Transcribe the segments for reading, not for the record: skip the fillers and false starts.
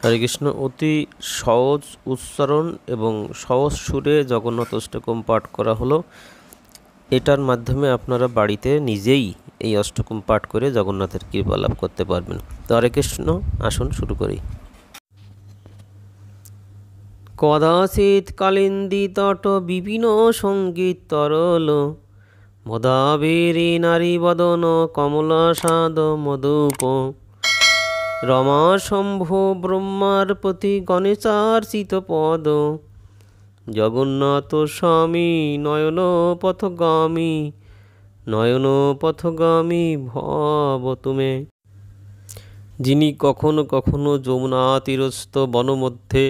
হরে কৃষ্ণ। অতি সহজ উচ্চারণ এবং সহজ সুরে জগন্নাথ অষ্টকম পাঠ করা হলো। এটার মাধ্যমে আপনারা বাড়িতে নিজেই এই অষ্টকম পাঠ করে জগন্নাথের কৃপা লাভ করতে পারবেন। তো হরে কৃষ্ণ, আসুন শুরু করি। কদাচিৎ কালিন্দী তট বিপিন সঙ্গীত তরল, মদাবেরী নারী বদন কমলা সাদ মধুপ, রমা শম্ভু ব্রহ্মার প্রতি গণেশার্চিত পদ, জগন্নাথ স্বামী নয়ন পথগামী, নয়ন পথগামী ভব তুমে। যিনি কখনো কখনো যমুনা তীরস্থ বনমধ্যে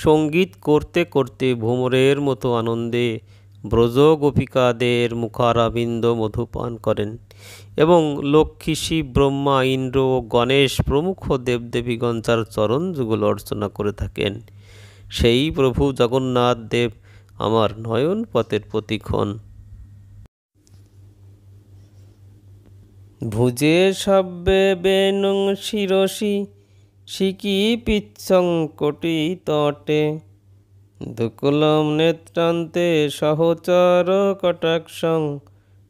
সঙ্গীত করতে করতে ভ্রমরের মতো আনন্দে ব্রজ গোপিকাদের মুখারাবিন্দ মধুপান করেন এবং লক্ষ্মী, শিব, ব্রহ্মা, ইন্দ্র ও গণেশ প্রমুখ দেবদেবীগণ যার চরণ যুগল অর্চনা করে থাকেন, সেই প্রভু জগন্নাথ দেব আমার নয়ন পথের প্রতীক হন। ভুজে সব্যে বেনুং শিরসি শিকি পিচ্ছং কোটি তটে, দুকুলম নেত্রান্তে সহচর কটাক্ষং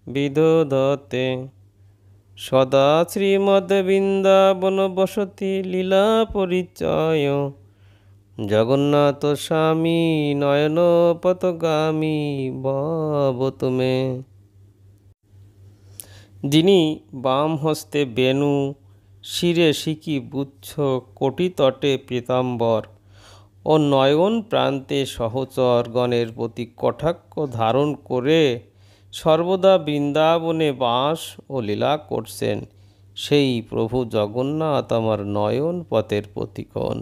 বিদোদতে, সদা শ্রীমদ বৃন্দাবন বসতি লীলা পরিচয়, জগন্নাথ স্বামী নয়ন পথগামী ভব তুমে। যিনি বাম হস্তে বেণু, শিরে শিকি গুচ্ছ, কোটি তটে পীতাম্বর ও নয়ন প্রান্তে সহচর গণের প্রতি কটাক্ষ ধারণ করে সর্বদা বৃন্দাবনে বাস ও লীলা করছেন, সেই প্রভু জগন্নাথ আমার নয়ন পথের প্রতীক হন।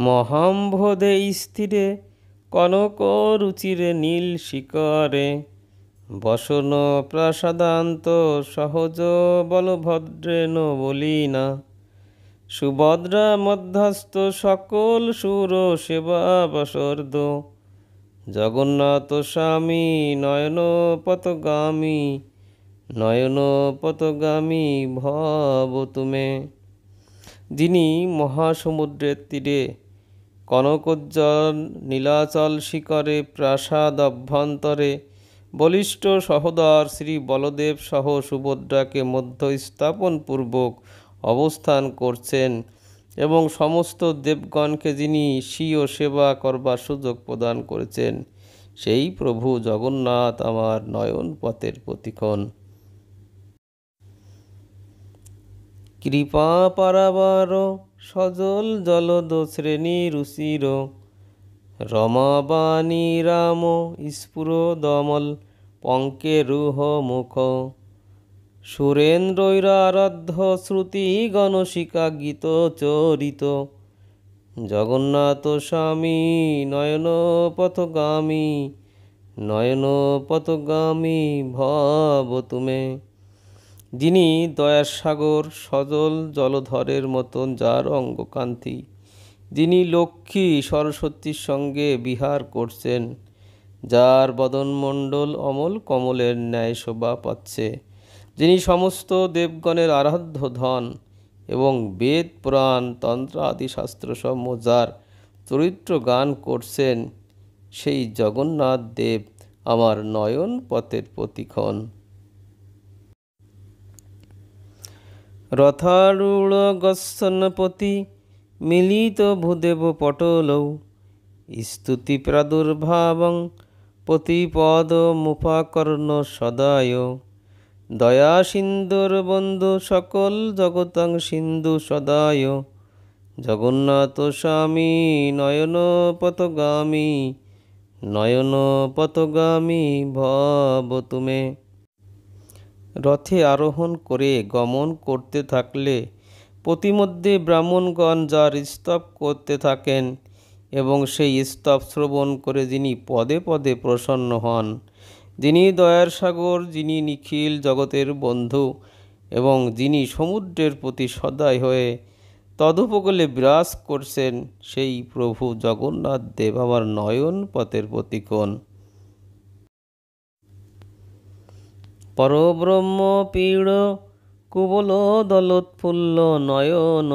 মহাম্ভোধে স্থিরে কনক রুচিরে নীল শিকরে, বসন প্রাসাদান্ত সহজ বলভদ্রেণ বলিনা, সুভদ্রা মধ্যস্থ সকল সুর সেবা বসর্দ, জগন্নাথ স্বামী নয়ন পথগামী, নয়ন পথগামী ভব তুমে। যিনি মহাসমুদ্রের তীরে কনকোজ্জ্বল নীলাচল শিখরে প্রাসাদ অভ্যন্তরে বলিষ্ঠ সহোদর শ্রী বলদেব সহ সুভদ্রাকে মধ্য স্থাপনপূর্বক অবস্থান করছেন এবং সমস্ত দেবগণকে যিনি স্বীয় সেবা করবার সুযোগ প্রদান করেছেন, সেই প্রভু জগন্নাথ আমার নয়ন পথের প্রতীক হন। কৃপা পারাবার সজল জলদ শ্রেণী রুচির, রমাবাণী রাম স্ফুর দমল পঙ্কে রুহ মুখ, সুরেন্দ্রৈরারাধ্য শ্রুতি গণশিকা গীত চরিত, জগন্নাথ স্বামী নয়ন পথগামী, নয়ন পথগামী ভব তুমে। যিনি দয়াসাগর সজল জলধরের মতন যার অঙ্গকান্তি, যিনি লক্ষ্মী সরস্বতীর সঙ্গে বিহার করছেন, যার বদনমণ্ডল অমল কমলের ন্যায় শোভা পাচ্ছে, যিনি সমস্ত দেবগণের আরাধ্য ধন এবং বেদ পুরাণ তন্ত্র আদি শাস্ত্রসমূহ যার চরিত্র গান করছেন, সেই জগন্নাথ দেব আমার নয়ন পথের প্রতীক হন। রথারূঢ় গচ্ছন্নপতি মিলিত ভূদেব পটলৌ, স্তুতি প্রাদুর্ভাবং প্রতিপদ মুপাকর্ণ সদায়, দয়া সিন্ধুর বন্ধু সকল জগতং সিন্ধু সদায়, জগন্নাথ স্বামী নয়ন পথগামী, নয়ন পথগামী ভব তুমে। রথে আরোহণ করে গমন করতে থাকলে প্রতিমধ্যে ব্রাহ্মণগণ যার স্তব করতে থাকেন এবং সেই স্তব শ্রবণ করে যিনি পদে পদে প্রসন্ন হন, যিনি দয়ার সাগর, যিনি নিখিল জগতের বন্ধু এবং যিনি সমুদ্রের প্রতি সদয় হয়ে তদুপকূলে বিরাজ করছেন, সেই প্রভু জগন্নাথ দেব আমার নয়ন পথের প্রতীক হন। পরব্রহ্ম পীড় কুবল দলোৎফুল্ল নয়ন,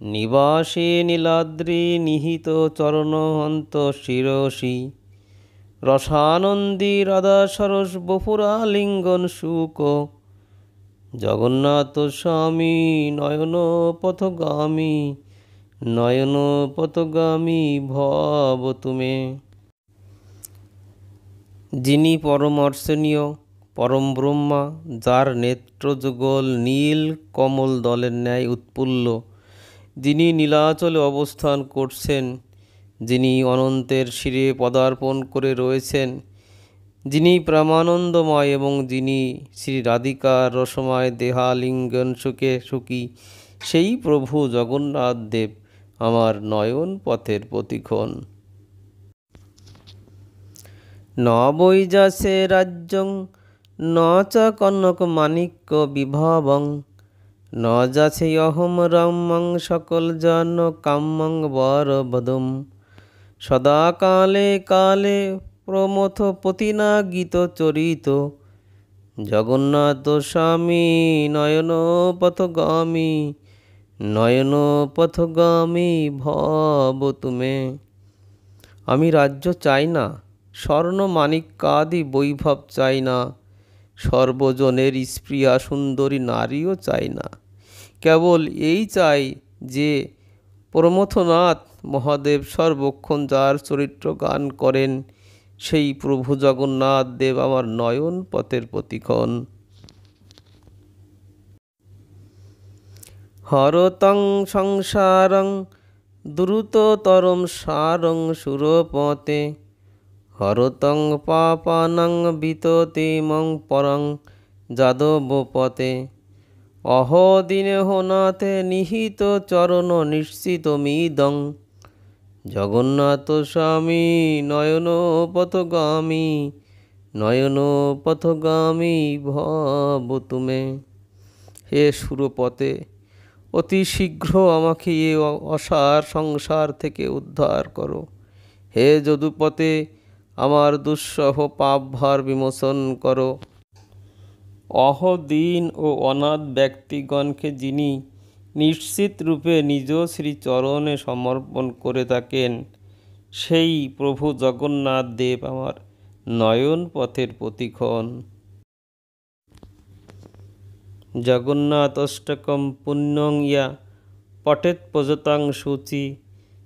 নিবাসে নীলাদ্রি নিহিত চরণহন্ত শিরসি রসানন্দী রাধা সরস বপুরা লিঙ্গন শুক জগন্নাথ স্বামী নয়ন পথগামী নয়ন পথগামী ভব তুমে। যিনি পরমর্শনীয় পরম ব্রহ্মা, যার নেত্রযুগল নীল কমল দলের ন্যায় উৎফুল্ল, যিনি নীলাচলে অবস্থান করছেন, যিনি অনন্তের শিরে পদার্পণ করে রয়েছেন, যিনি প্রেমানন্দময় এবং যিনি শ্রী রাধিকার রসময় দেহালিঙ্গন সুখে সুখী, সেই প্রভু জগন্নাথ দেব আমার নয়ন পথের প্রতিক্ষণ। ন বৈজাসে রাজ্যং ন চ কনক মাণিক্য বিভবং ন যাছে অহম রামং সকল জন কাম্যং বরবদম সদা কালে কালে প্রমথ পতিনা গীত চরিত জগন্নাথ স্বামী নয়ন পথগামী নয়ন পথগামী ভব তুমে। আমি রাজ্য চাই না, স্বর্ণ মাণিক্যাদি বৈভব চাই না, সর্বজনের স্প্রিয়া সুন্দরী নারীও চাই না। কেবল এই চাই যে প্রমথনাথ মহাদেব সর্বক্ষণ যার চরিত্র গান করেন, সেই প্রভু জগন্নাথ দেব আমার নয়ন পথের প্রতিক্ষণ। হরতং সংসারং দ্রুততরম সারং সুরপতে হরতং পাপানং বিততিমং পরং যাদবপতে অহদিনে নাথে নিহিত চরণ নিশ্চিতমিদং জগন্নাথ স্বামী নয়ন পথগামী নয়ন পথগামী ভব তুমে। হে সুরপতে, অতি শীঘ্র আমাকে এ অসার সংসার থেকে উদ্ধার করো। হে যদুপতে, আমার দুঃসহ পাপভার বিমোচন করো। অহদীন ও অনাথ ব্যক্তিগণকে যিনি নিশ্চিত রূপে নিজ শ্রীচরণে সমর্পণ করে থাকেন, সেই প্রভু জগন্নাথ দেব আমার নয়ন পথের প্রতিক্ষণ। জগন্নাথ অষ্টকম পুণ্যং ইয়া পঠেৎ প্রজতাং শুচি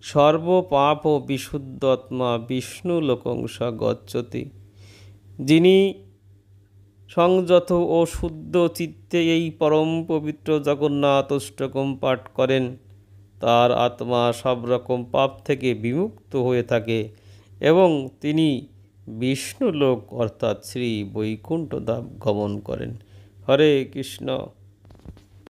সর্বপাপ বিশুদ্ধাত্মা বিষ্ণু লোকং স গচ্ছতি। যিনি সংযত ও শুদ্ধ চিত্তে এই পরম পবিত্র জগন্নাথ অষ্টকম পাঠ করেন, তার আত্মা সব রকম পাপ থেকে বিমুক্ত হয়ে থাকে এবং তিনি বিষ্ণু লোক অর্থাৎ শ্রী বৈকুণ্ঠ ধাম গমন করেন। হরে কৃষ্ণ।